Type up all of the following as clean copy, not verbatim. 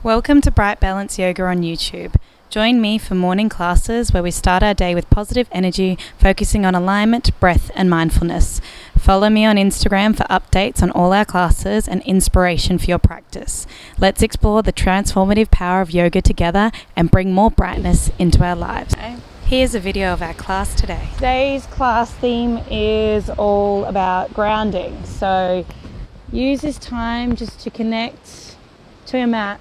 Welcome to Bright Balance Yoga on YouTube. Join me for morning classes where we start our day with positive energy, focusing on alignment, breath, and mindfulness. Follow me on Instagram for updates on all our classes and inspiration for your practice. Let's explore the transformative power of yoga together and bring more brightness into our lives. Here's a video of our class today. Today's class theme is all about grounding. So use this time just to connect to your mat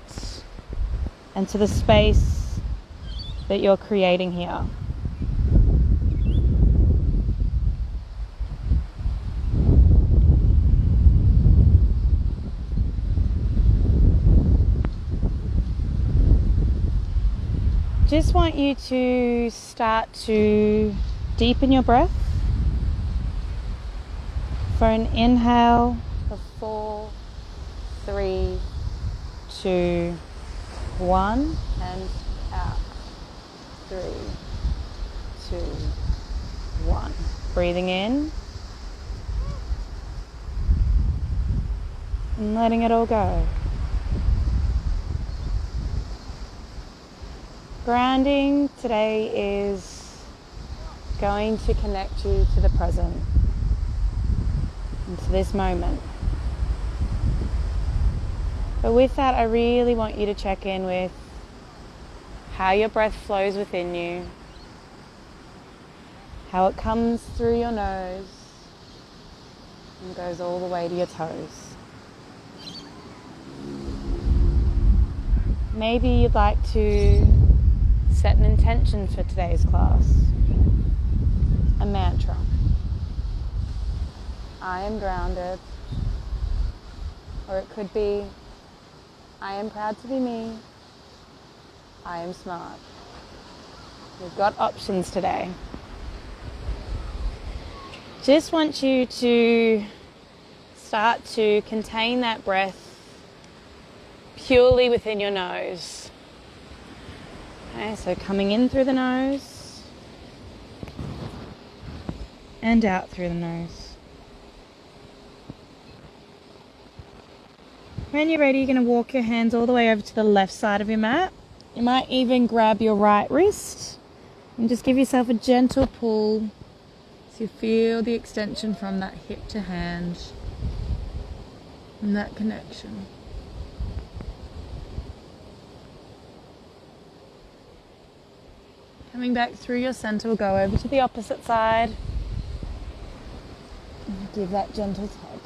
and to the space that you're creating here. Just want you to start to deepen your breath. For an inhale of 4, 3, 2, 1, and out. 3, 2, 1. Breathing in and letting it all go. Grounding today is going to connect you to the present and to this moment. But with that, I really want you to check in with how your breath flows within you, how it comes through your nose and goes all the way to your toes. Maybe you'd like to set an intention for today's class, a mantra. I am grounded, or it could be, I am proud to be me. I am smart. We've got options today. Just want you to start to contain that breath purely within your nose. Okay, so coming in through the nose and out through the nose. When you're ready, you're going to walk your hands all the way over to the left side of your mat. You might even grab your right wrist and just give yourself a gentle pull so you feel the extension from that hip to hand and that connection. Coming back through your center, we'll go over to the opposite side and give that gentle tug.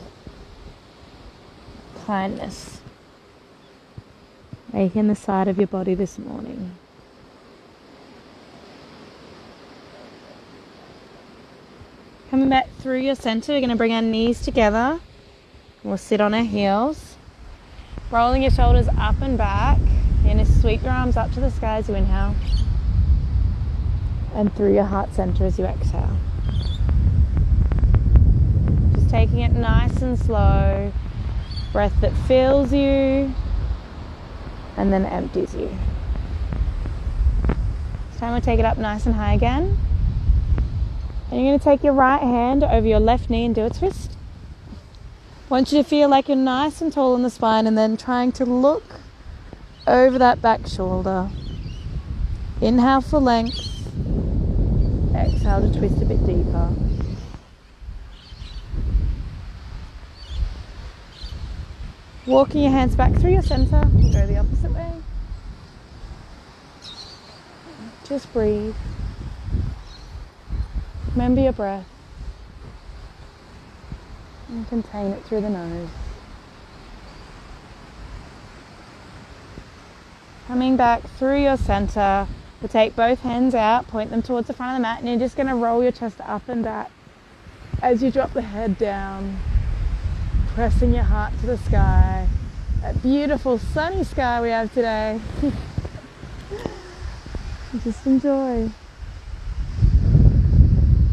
Kindness aching the side of your body this morning. Coming back through your center, we're going to bring our knees together. We'll sit on our heels, rolling your shoulders up and back. You're going to sweep your arms up to the sky as you inhale and through your heart center as you exhale. Just taking it nice and slow. Breath that fills you and then empties you. This time we'll take it up nice and high again. And you're going to take your right hand over your left knee and do a twist. I want you to feel like you're nice and tall in the spine and then trying to look over that back shoulder. Inhale for length. Exhale to twist a bit deeper. Walking your hands back through your center, go the opposite way. Just breathe. Remember your breath. And contain it through the nose. Coming back through your center, we'll take both hands out, point them towards the front of the mat, and you're just going to roll your chest up and back as you drop the head down. Pressing your heart to the sky. That beautiful sunny sky we have today. Just enjoy.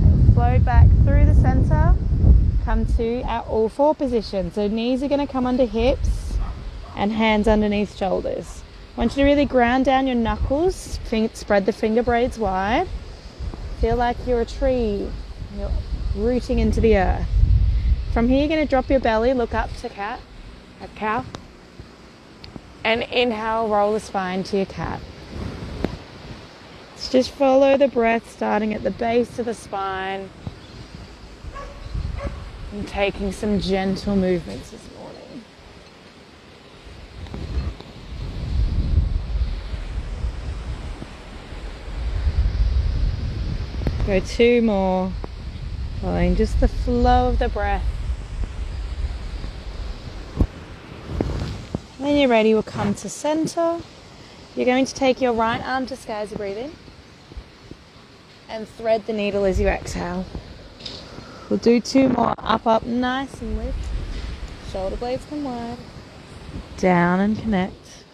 And float back through the center. Come to our all four position. So knees are going to come under hips and hands underneath shoulders. I want you to really ground down your knuckles. Spread the finger blades wide. Feel like you're a tree. You're rooting into the earth. From here, you're going to drop your belly, look up to cat, a cow. And inhale, roll the spine to your cat. So just follow the breath, starting at the base of the spine and taking some gentle movements this morning. Go 2 more, following just the flow of the breath. When you're ready, we'll come to center. You're going to take your right arm to sky as you breathe in and thread the needle as you exhale. We'll do 2 more. Up, up, nice and lift. Shoulder blades come wide. Down and connect.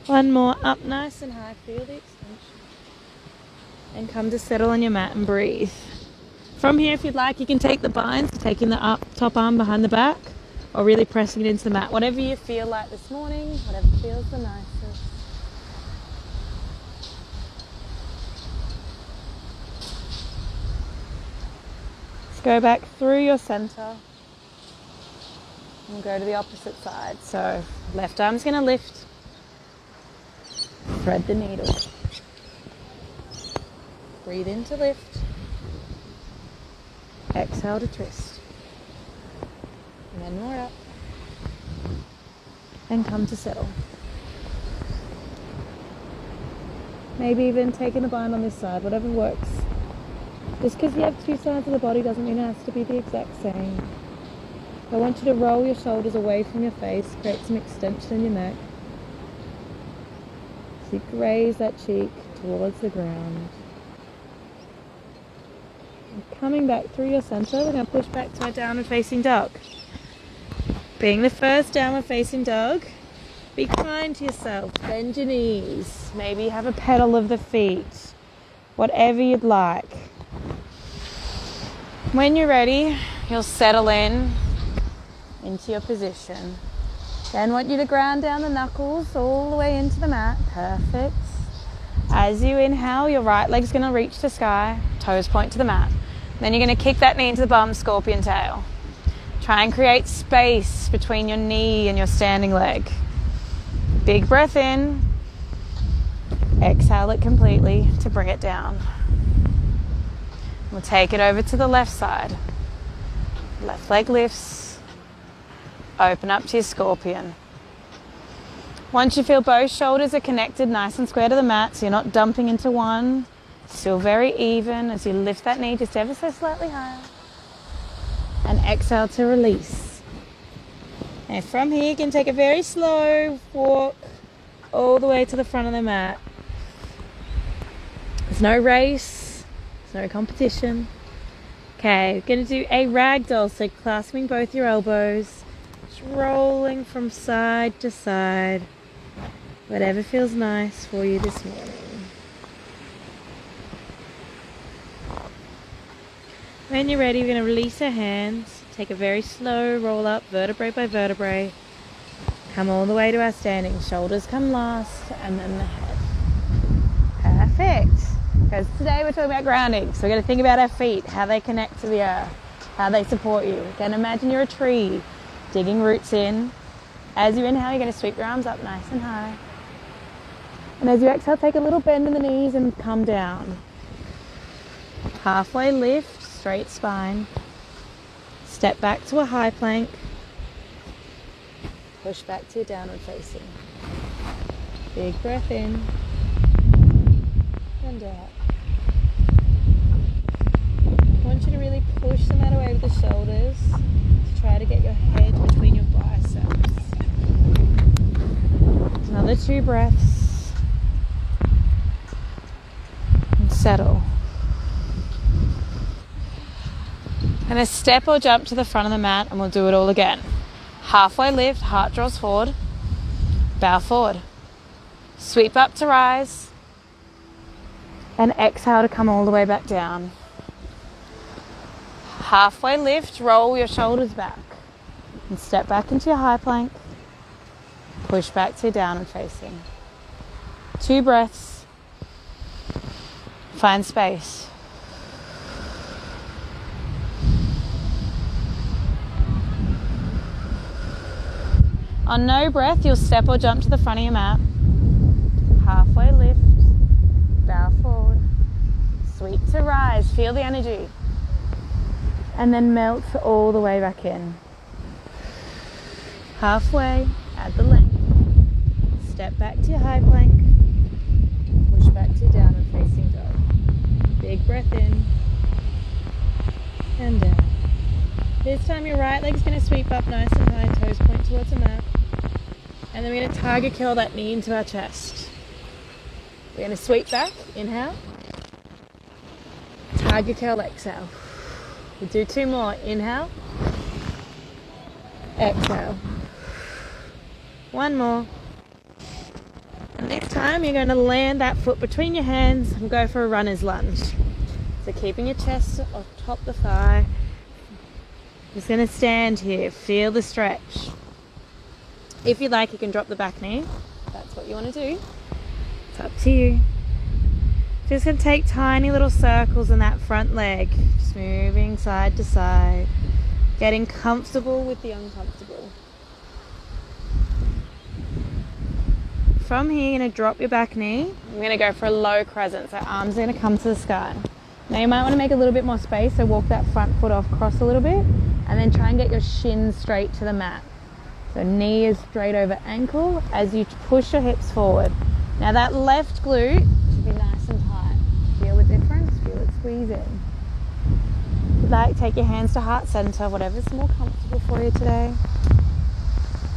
1 more. Up, nice and high. Feel the extension. And come to settle on your mat and breathe. From here, if you'd like, you can take the binds, taking the top arm behind the back, or really pressing it into the mat. Whatever you feel like this morning, whatever feels the nicest. Let's go back through your center. And we'll go to the opposite side. So left arm's going to lift. Thread the needle. Breathe in to lift. Exhale to twist. And then more up. And come to settle. Maybe even taking a bind on this side, whatever works. Just because you have 2 sides of the body doesn't mean it has to be the exact same. I want you to roll your shoulders away from your face, create some extension in your neck. So you graze that cheek towards the ground. And coming back through your center, we're going to push back to our downward facing dog. Being the first downward facing dog, be kind to yourself. Bend your knees. Maybe have a pedal of the feet. Whatever you'd like. When you're ready, you'll settle in into your position. Then I want you to ground down the knuckles all the way into the mat. Perfect. As you inhale, your right leg's going to reach the sky. Toes point to the mat. Then you're going to kick that knee into the bum, scorpion tail. Try and create space between your knee and your standing leg. Big breath in. Exhale it completely to bring it down. We'll take it over to the left side. Left leg lifts. Open up to your scorpion. Once you feel both shoulders are connected nice and square to the mat, so you're not dumping into one, still very even as you lift that knee just ever so slightly higher. And exhale to release. And from here you can take a very slow walk all the way to the front of the mat. There's no race, there's no competition. Okay, we're going to do a ragdoll, so clasping both your elbows, just rolling from side to side, whatever feels nice for you this morning. When you're ready, we're going to release our hands, take a very slow roll up, vertebrae by vertebrae, come all the way to our standing. Shoulders come last, and then the head. Perfect. Because today we're talking about grounding, so we're going to think about our feet, how they connect to the earth, how they support you. Again, imagine you're a tree, digging roots in. As you inhale, you're going to sweep your arms up nice and high. And as you exhale, take a little bend in the knees and come down. Halfway lift, straight spine. Step back to a high plank. Push back to your downward facing. Big breath in. And out. I want you to really push the mat away with the shoulders to try to get your head between your biceps. Another 2 breaths. And settle. And a step or jump to the front of the mat, and we'll do it all again. Halfway lift, heart draws forward. Bow forward. Sweep up to rise. And exhale to come all the way back down. Halfway lift, roll your shoulders back. And step back into your high plank. Push back to downward facing. 2 breaths. Find space. On no breath, you'll step or jump to the front of your mat. Halfway lift, bow forward, sweep to rise, feel the energy. And then melt all the way back in. Halfway, add the length. Step back to your high plank. Push back to your downward facing dog. Big breath in and down. This time your right leg's going to sweep up nice and high, toes point towards the mat. And then we're going to tiger curl that knee into our chest. We're going to sweep back, inhale. Tiger curl, exhale. We'll do 2 more. Inhale. Exhale. 1 more. And this time you're going to land that foot between your hands and go for a runner's lunge. So keeping your chest atop the thigh. Just going to stand here. Feel the stretch. If you like, you can drop the back knee. If that's what you want to do. It's up to you. Just going to take tiny little circles in that front leg. Just moving side to side. Getting comfortable with the uncomfortable. From here, you're going to drop your back knee. You're going to go for a low crescent. So arms are going to come to the sky. Now you might want to make a little bit more space. So walk that front foot off, cross a little bit. And then try and get your shins straight to the mat. So knee is straight over ankle as you push your hips forward. Now that left glute should be nice and tight. Feel the difference, feel it squeeze in. If you'd like, take your hands to heart center, whatever's more comfortable for you today.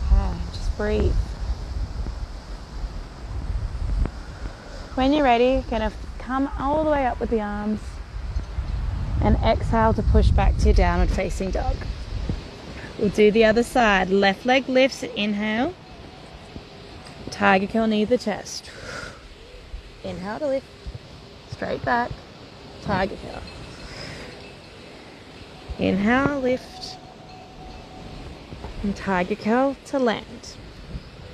Okay, just breathe. When you're ready, you're going to come all the way up with the arms and exhale to push back to your downward facing dog. We'll do the other side. Left leg lifts, inhale. Tiger curl, knee to the chest. Inhale to lift. Straight back. Tiger curl. Inhale, lift. And tiger curl to land.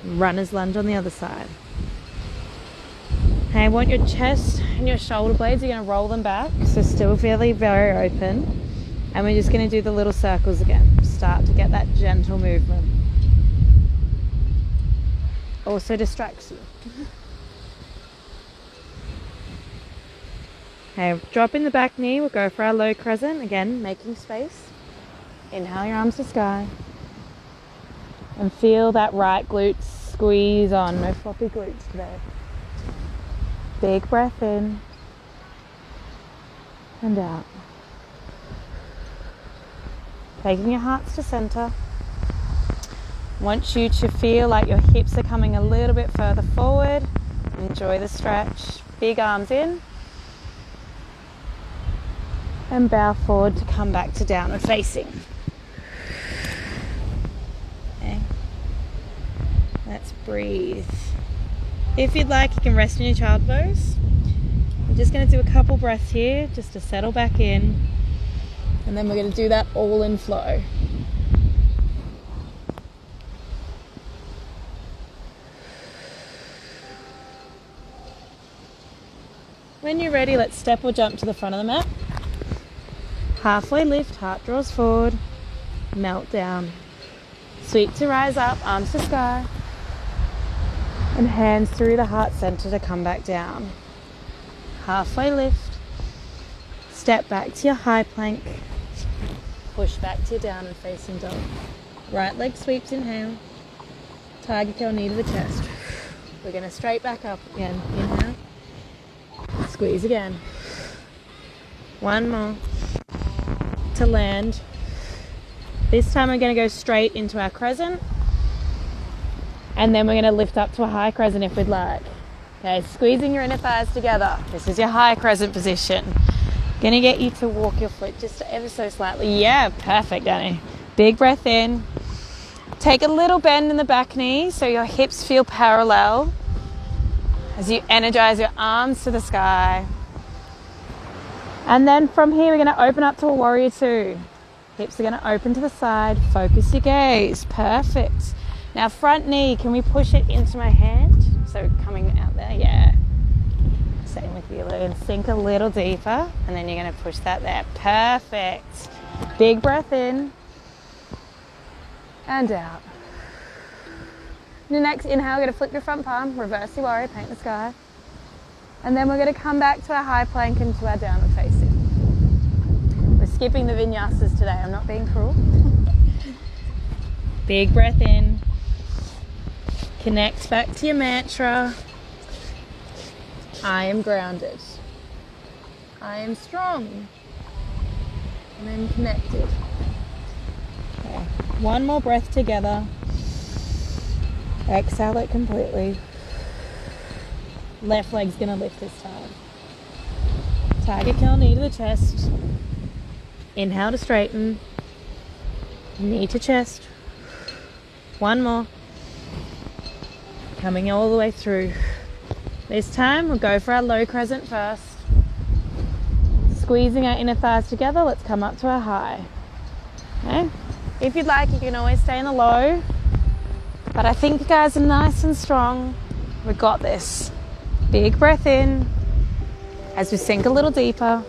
Runner's lunge on the other side. Okay, I want your chest and your shoulder blades, you're going to roll them back. So still fairly very open. And we're just going to do the little circles again. Start to get that gentle movement. Also distracts you. Okay, drop in the back knee. We'll go for our low crescent. Again, making space. Inhale your arms to sky. And feel that right glute squeeze on. No floppy glutes today. Big breath in. And out. Taking your hearts to center. Want you to feel like your hips are coming a little bit further forward. Enjoy the stretch. Big arms in. And bow forward to come back to downward facing. Okay. Let's breathe. If you'd like, you can rest in your child pose. I'm just going to do a couple breaths here just to settle back in. And then we're going to do that all in flow. When you're ready, let's step or jump to the front of the mat. Halfway lift, heart draws forward, melt down. Sweep to rise up, arms to sky. And hands through the heart center to come back down. Halfway lift, step back to your high plank. Push back to your downward facing dog. Right leg sweeps, inhale. Tiger curl, knee to the chest. We're going to straight back up again. Inhale. Squeeze again. 1 more. To land. This time we're going to go straight into our crescent. And then we're going to lift up to a high crescent if we'd like. Okay, squeezing your inner thighs together. This is your high crescent position. Gonna get you to walk your foot just ever so slightly. Yeah, perfect, Danny. Big breath in. Take a little bend in the back knee so your hips feel parallel as you energize your arms to the sky. And then from here, we're gonna open up to a warrior two. Hips are gonna open to the side. Focus your gaze. Perfect. Now front knee, can we push it into my hand? So coming out there, yeah. Same with you, and sink a little deeper, and then you're going to push that there. Perfect. Big breath in and out. Your next inhale, we're going to flip your front palm, reverse your warrior, paint the sky. And then we're going to come back to our high plank and to our downward facing. We're skipping the vinyasas today, I'm not being cruel. Big breath in. Connect back to your mantra. I am grounded. I am strong. And I'm connected. Okay. One more breath together. Exhale it completely. Left leg's gonna lift this time. Tiger curl, knee to the chest. Inhale to straighten. Knee to chest. One more. Coming all the way through. This time we'll go for our low crescent first. Squeezing our inner thighs together, let's come up to our high. Okay? If you'd like, you can always stay in the low. But I think you guys are nice and strong. We've got this. Big breath in. As we sink a little deeper.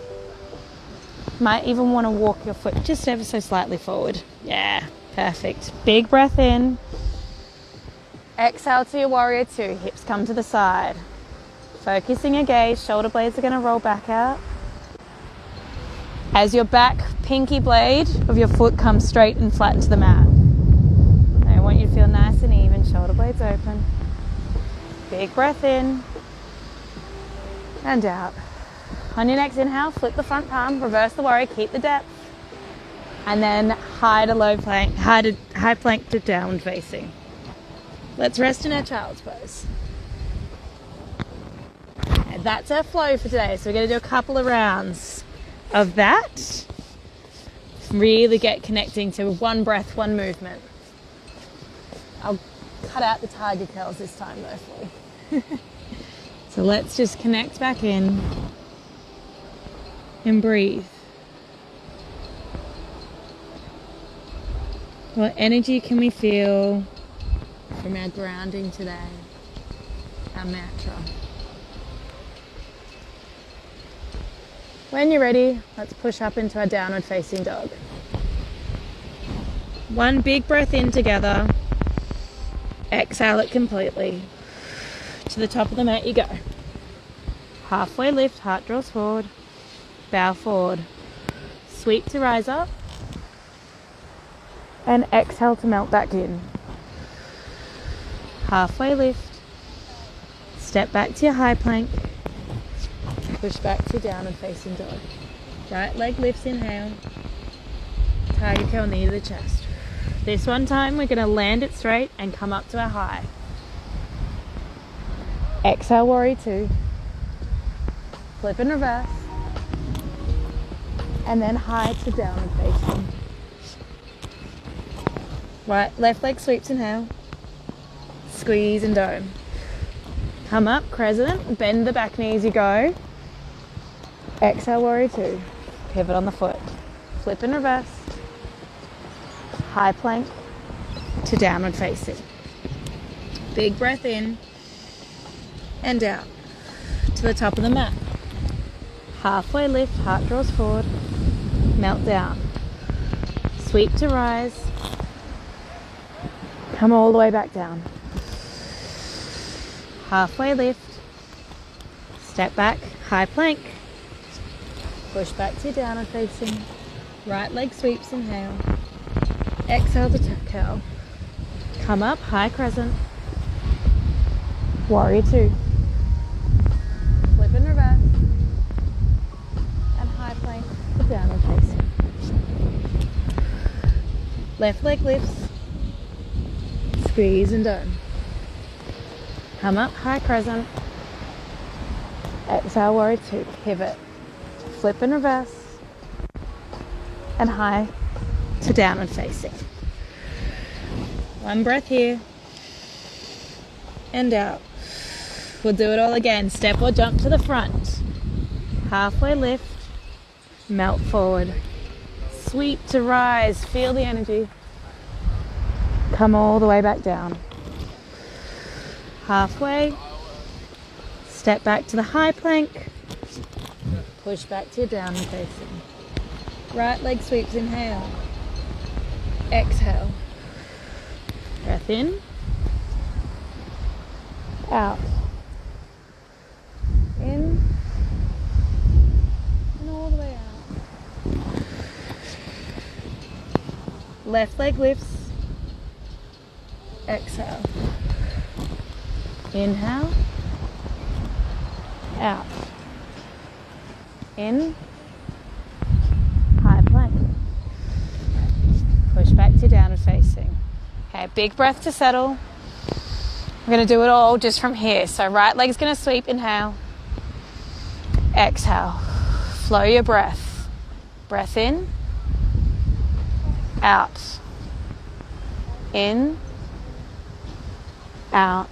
Might even want to walk your foot just ever so slightly forward. Yeah, perfect. Big breath in. Exhale to your warrior two. Hips come to the side. Focusing your gaze, shoulder blades are going to roll back out. As your back pinky blade of your foot comes straight and flat into the mat. I want you to feel nice and even, shoulder blades open. Big breath in. And out. On your next inhale, flip the front palm, reverse the warrior, keep the depth. And then high plank to downward facing. Let's rest in our child's pose. And that's our flow for today. So we're going to do a couple of rounds of that. Really get connecting to one breath, one movement. I'll cut out the tiger curls this time though for you. So let's just connect back in and breathe. What energy can we feel from our grounding today, our mantra? When you're ready, let's push up into our downward facing dog. One big breath in together. Exhale it completely. To the top of the mat you go. Halfway lift, heart draws forward. Bow forward. Sweep to rise up. And exhale to melt back in. Halfway lift. Step back to your high plank. Push back to downward facing dog. Right leg lifts, inhale. Tiger curl, knee to the chest. This one time we're going to land it straight and come up to our high. Exhale, warrior two. Flip and reverse. And then high to downward facing. Right, left leg sweeps, inhale. Squeeze and dome. Come up, crescent, bend the back knee as you go. Exhale, warrior two. Pivot on the foot. Flip and reverse. High plank to downward facing. Big breath in and out to the top of the mat. Halfway lift, heart draws forward. Melt down. Sweep to rise. Come all the way back down. Halfway lift. Step back, high plank. Push back to downward facing. Right leg sweeps, inhale. Exhale to curl. Come up, high crescent. Warrior two. Flip and reverse. And high plank to downward facing. Left leg lifts. Squeeze and dome. Come up, high crescent. Exhale, warrior two. Pivot. Flip and reverse. And high to downward facing. One breath here. And out. We'll do it all again. Step or jump to the front. Halfway lift. Melt forward. Sweep to rise. Feel the energy. Come all the way back down. Halfway. Step back to the high plank. Push back to your downward facing. Right leg sweeps, inhale. Exhale. Breath in. out, in, and all the way out. Left leg lifts, exhale, inhale, out, in, high plank, push back to downward facing. Okay, big breath to settle. We're going to do it all just from here. So right leg's going to sweep, inhale, exhale, flow your breath. Breath in, out, in, out,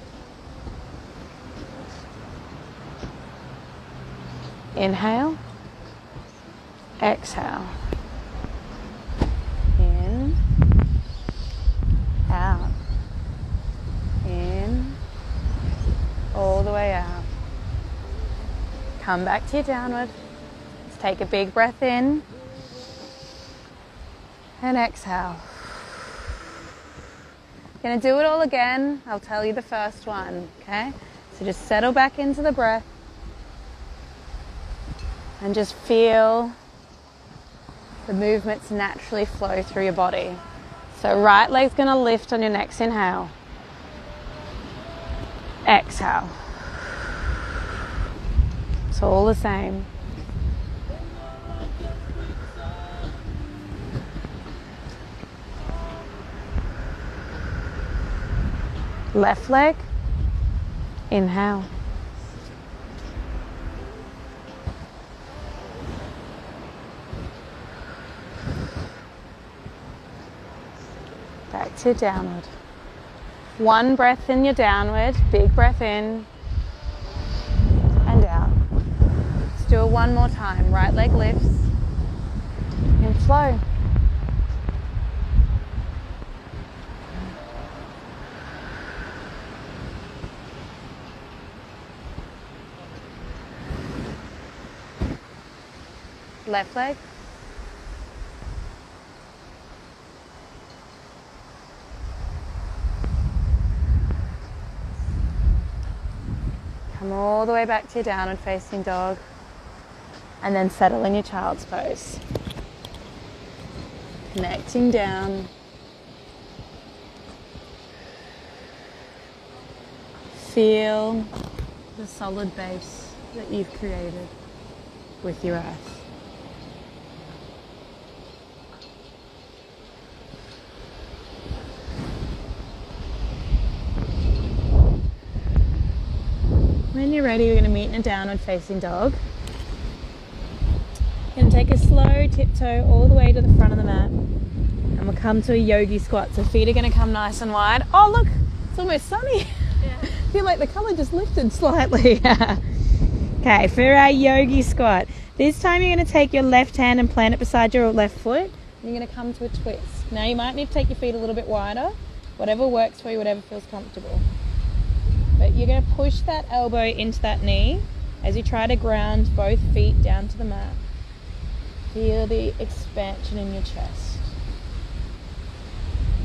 inhale, exhale, in, out, in, all the way out. Come back to your downward. Let's take a big breath in and exhale. Gonna do it all again. I'll tell you the first one, okay? So just settle back into the breath and just feel the movements naturally flow through your body. So right leg's gonna lift on your next inhale. Exhale. It's all the same. Left leg, inhale. Back to downward. One breath in your downward, big breath in and out. Let's do it one more time. Right leg lifts and flow. Left leg. Come all the way back to your downward facing dog and then settle in your child's pose. Connecting down. Feel the solid base that you've created with your earth. When you're ready, we're going to meet in a downward facing dog. You're going to take a slow tiptoe all the way to the front of the mat and we'll come to a yogi squat. So feet are going to come nice and wide. Oh look, it's almost sunny. Yeah. I feel like the colour just lifted slightly. Okay, for our yogi squat, this time you're going to take your left hand and plant it beside your left foot. You're going to come to a twist. Now you might need to take your feet a little bit wider, whatever works for you, whatever feels comfortable. But you're going to push that elbow into that knee as you try to ground both feet down to the mat. Feel the expansion in your chest.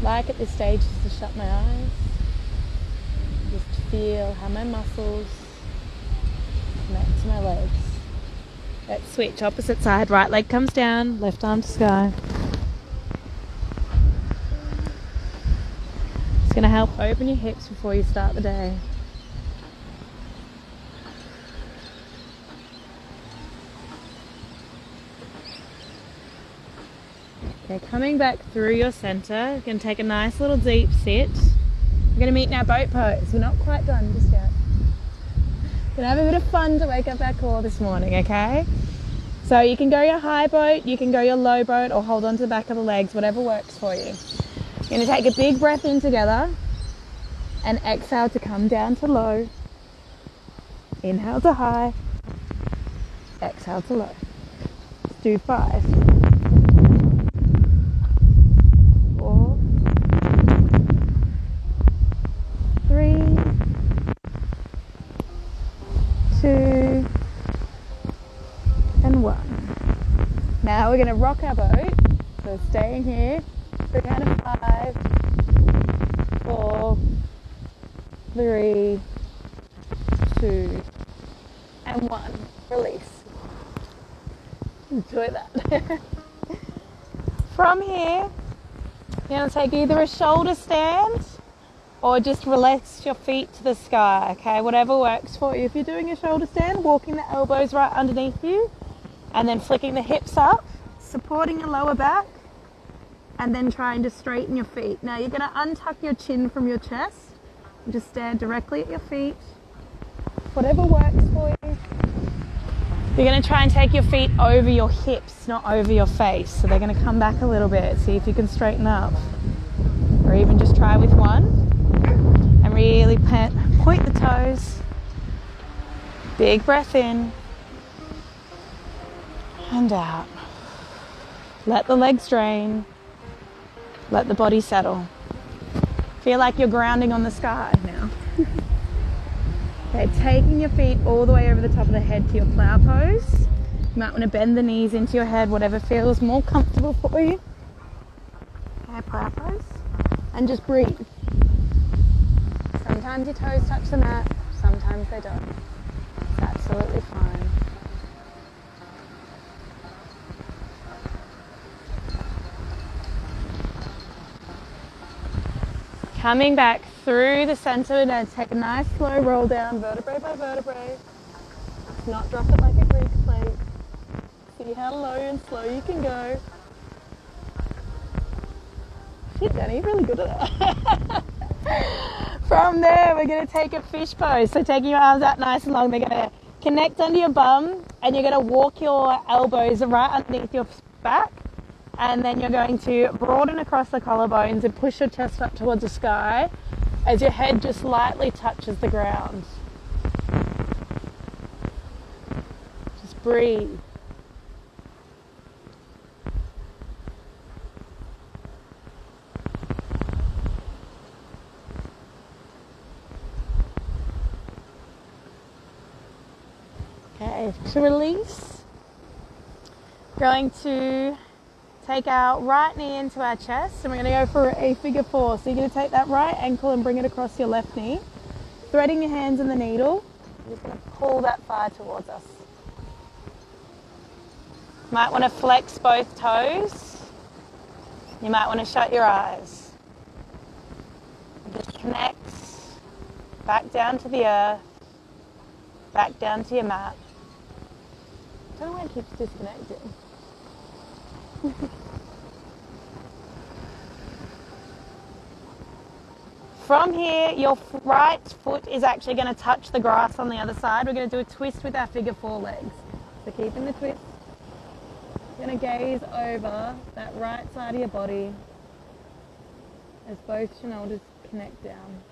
Like at this stage, just to shut my eyes. Just feel how my muscles connect to my legs. Let's switch opposite side. Right leg comes down, left arm to sky. It's going to help open your hips before you start the day. Okay, coming back through your center, you're going to take a nice little deep sit. We're going to meet in our boat pose. We're not quite done just yet. We're going to have a bit of fun to wake up our core this morning, okay? So you can go your high boat, you can go your low boat, or hold on to the back of the legs, whatever works for you. You're going to take a big breath in together and exhale to come down to low. Inhale to high, exhale to low. Let's do 5. 4, 3, 2, and 1. Now we're going to rock our boat. So staying here for a count of 5, 4, 3, 2, and 1. Release. Enjoy that. From here, you're going to take either a shoulder stand or just relax your feet to the sky, okay? Whatever works for you. If you're doing a shoulder stand, walking the elbows right underneath you and then flicking the hips up, supporting your lower back, and then trying to straighten your feet. Now you're going to untuck your chin from your chest and just stand directly at your feet. Whatever works for you. You're going to try and take your feet over your hips, not over your face. So they're going to come back a little bit. See if you can straighten up. Or even just try with one. And really point the toes. Big breath in. And out. Let the legs drain. Let the body settle. Feel like you're grounding on the sky now. Okay, taking your feet all the way over the top of the head to your plow pose. You might want to bend the knees into your head, whatever feels more comfortable for you. Okay, plow pose. And just breathe. Sometimes your toes touch the mat, sometimes they don't. It's absolutely fine. Coming back through the center, we're going to take a nice slow roll down, vertebrae by vertebrae. Not drop it like a Greek plate. See how low and slow you can go. Shit, Danny, you're really good at that. From there, we're going to take a fish pose. So taking your arms out nice and long, they're going to connect under your bum, and you're going to walk your elbows right underneath your back. And then you're going to broaden across the collarbones and push your chest up towards the sky as your head just lightly touches the ground. Just breathe. Okay, to release, going to take our right knee into our chest, and we're going to go for a figure 4. So you're going to take that right ankle and bring it across your left knee, threading your hands in the needle. You're just going to pull that thigh towards us. You might want to flex both toes. You might want to shut your eyes. Just connect back down to the earth, back down to your mat. I don't know why it keeps disconnecting. From here, your right foot is actually going to touch the grass on the other side. We're going to do a twist with our figure 4 legs. So keeping the twist, you're going to gaze over that right side of your body as both shoulders connect down.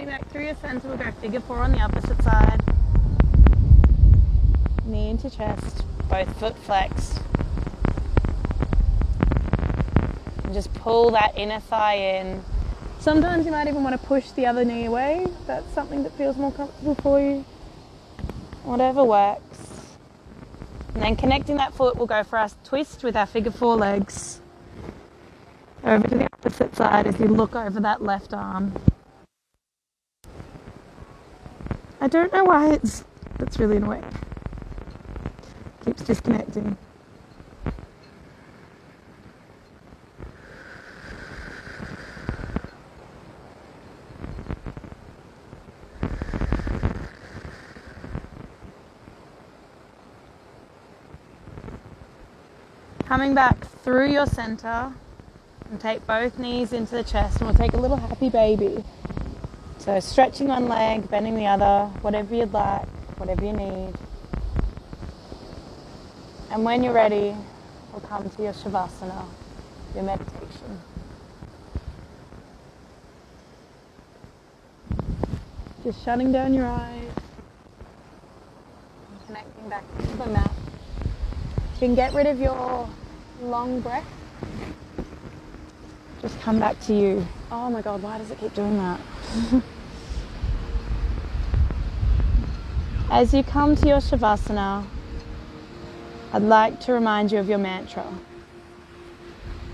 Back through your center, we'll go figure 4 on the opposite side. Knee into chest, both foot flexed. And just pull that inner thigh in. Sometimes you might even want to push the other knee away. That's something that feels more comfortable for you. Whatever works. And then connecting that foot, we'll go for our twist with our figure 4 legs. Over to the opposite side as you look over that left arm. I don't know why that's really annoying. Keeps disconnecting. Coming back through your center, and take both knees into the chest, and we'll take a little happy baby. So stretching one leg, bending the other, whatever you'd like, whatever you need. And when you're ready, we'll come to your Shavasana, your meditation. Just shutting down your eyes, and connecting back to the mat. You can get rid of your long breath. Just come back to you. Oh my God, why does it keep doing that? As you come to your Shavasana, I'd like to remind you of your mantra.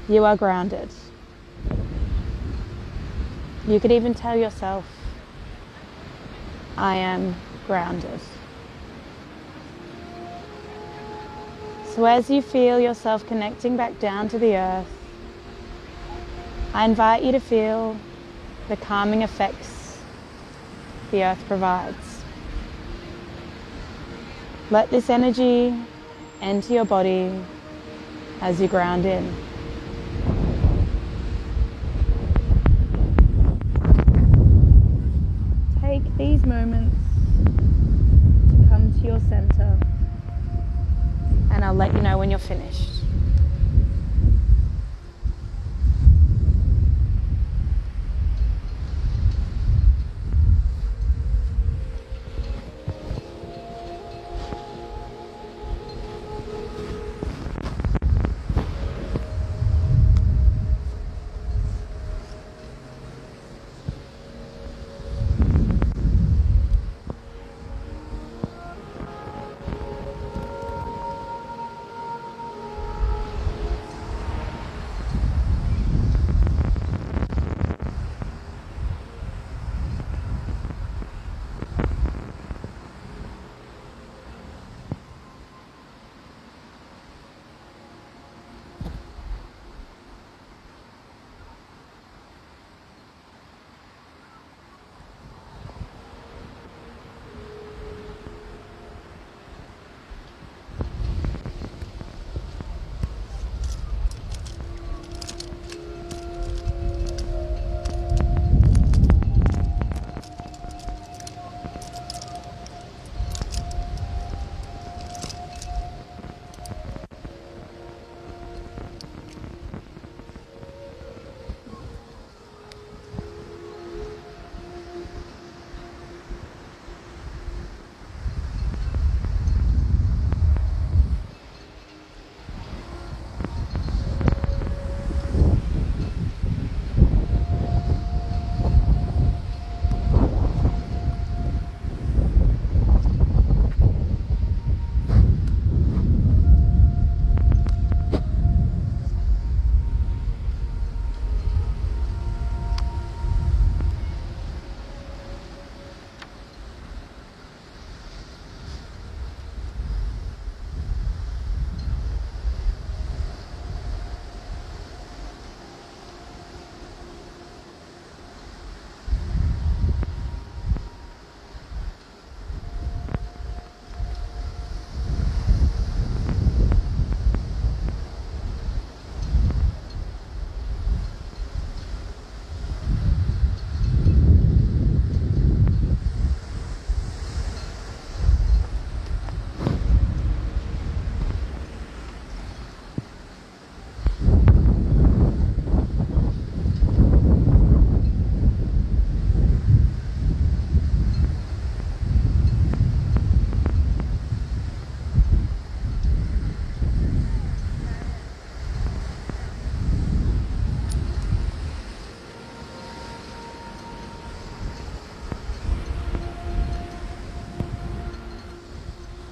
You are grounded. You could even tell yourself, I am grounded. So as you feel yourself connecting back down to the earth, I invite you to feel the calming effects the earth provides. Let this energy enter your body as you ground in. Take these moments to come to your center, and I'll let you know when you're finished.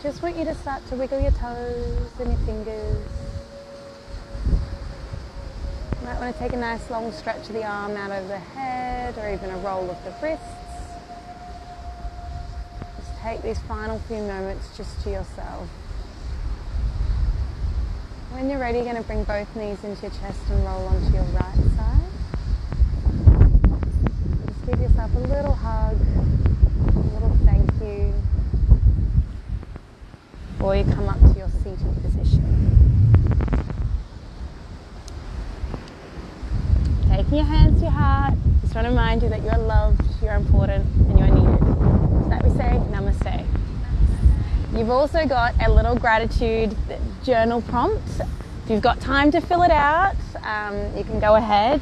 Just want you to start to wiggle your toes and your fingers. You might want to take a nice long stretch of the arm out over the head, or even a roll of the wrists. Just take these final few moments just to yourself. When you're ready, you're going to bring both knees into your chest and roll onto your right side. Just give yourself a little hug, a little thank you. Or you come up to your seated position. Taking your hands to your heart, just want to remind you that you're loved, you're important, and you're needed. So that we say, namaste. You've also got a little gratitude journal prompt. If you've got time to fill it out, you can go ahead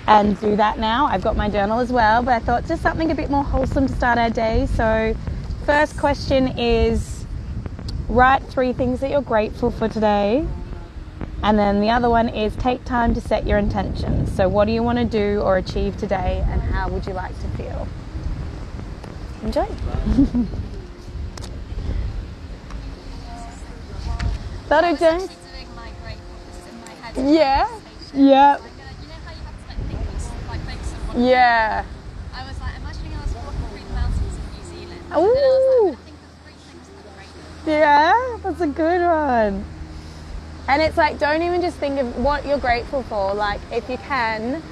and do that now. I've got my journal as well, but I thought just something a bit more wholesome to start our day. So first question is, write 3 things that you're grateful for today. And then the other one is take time to set your intentions. So what do you want to do or achieve today, and how would you like to feel? Enjoy. That'll I was do. actually doing my great focus in my head. Yeah. Manifestation. Yeah. Like, you know how you have to like think of, like focus on one Yeah. thing? I was like imagining I was walking through the mountains of New Zealand. And then I was Ooh. like, I'm going to think of 3 things that are great. Yeah, that's a good one. And it's like, don't even just think of what you're grateful for. Like, if you can,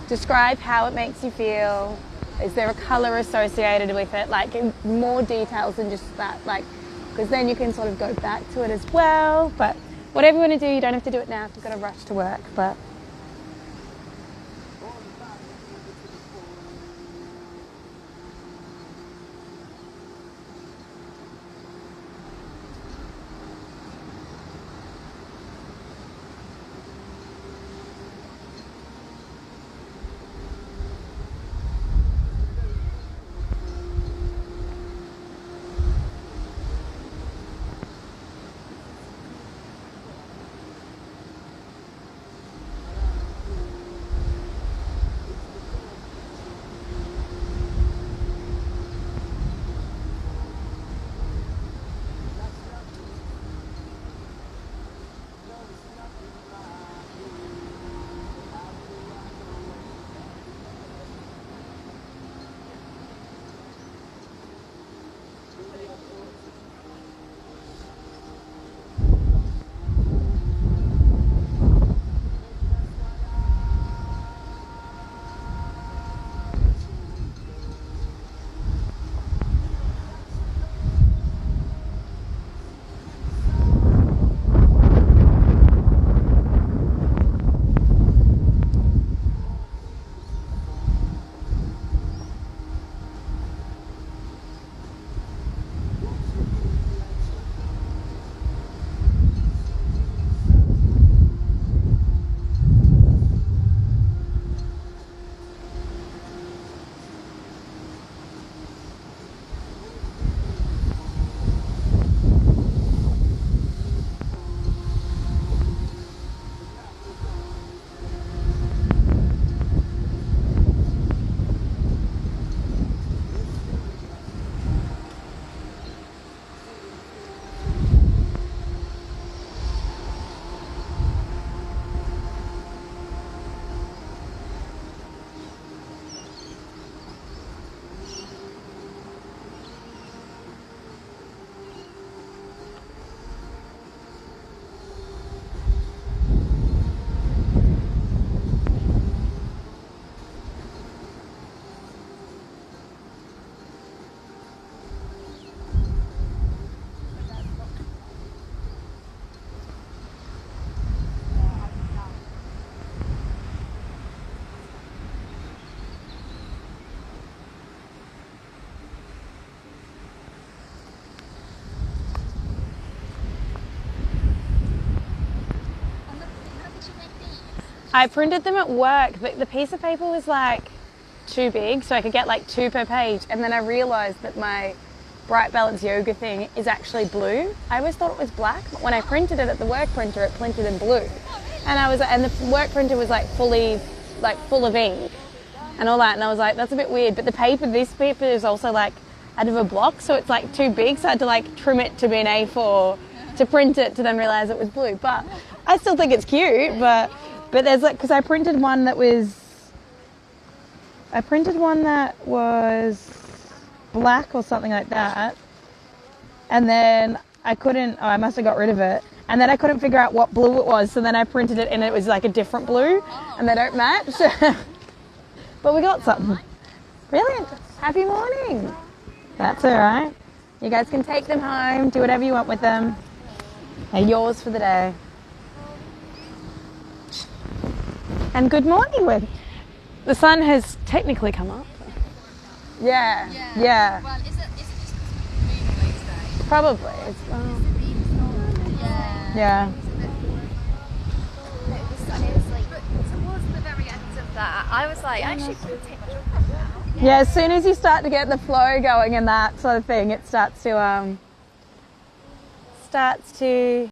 describe how it makes you feel. Is there a colour associated with it? Like, in more details than just that. Like, because then you can sort of go back to it as well. But whatever you want to do, you don't have to do it now if you've got to rush to work. But I printed them at work, but the piece of paper was like too big, so I could get like 2 per page. And then I realised that my Bright Balance yoga thing is actually blue. I always thought it was black, but when I printed it at the work printer, it printed in blue. And the work printer was like full of ink and all that. And I was like, that's a bit weird. But this paper is also like out of a block, so it's like too big. So I had to like trim it to be an A4 to print it to then realise it was blue. But I still think it's cute, but there's like, because I printed one that was black or something like that, and then I must have got rid of it, and then I couldn't figure out what blue it was, so then I printed it and it was like a different blue, and they don't match. But we got something. Brilliant. Happy morning. That's all right. You guys can take them home, do whatever you want with them. They're yours for the day. And good morning. The sun has technically come up. Yeah. Well, is it just because we're moving today? Probably. Yeah. The sun is like, but towards the very end of that, I was like, actually, it wouldn't take much off now. Yeah, as soon as you start to get the flow going and that sort of thing, it starts to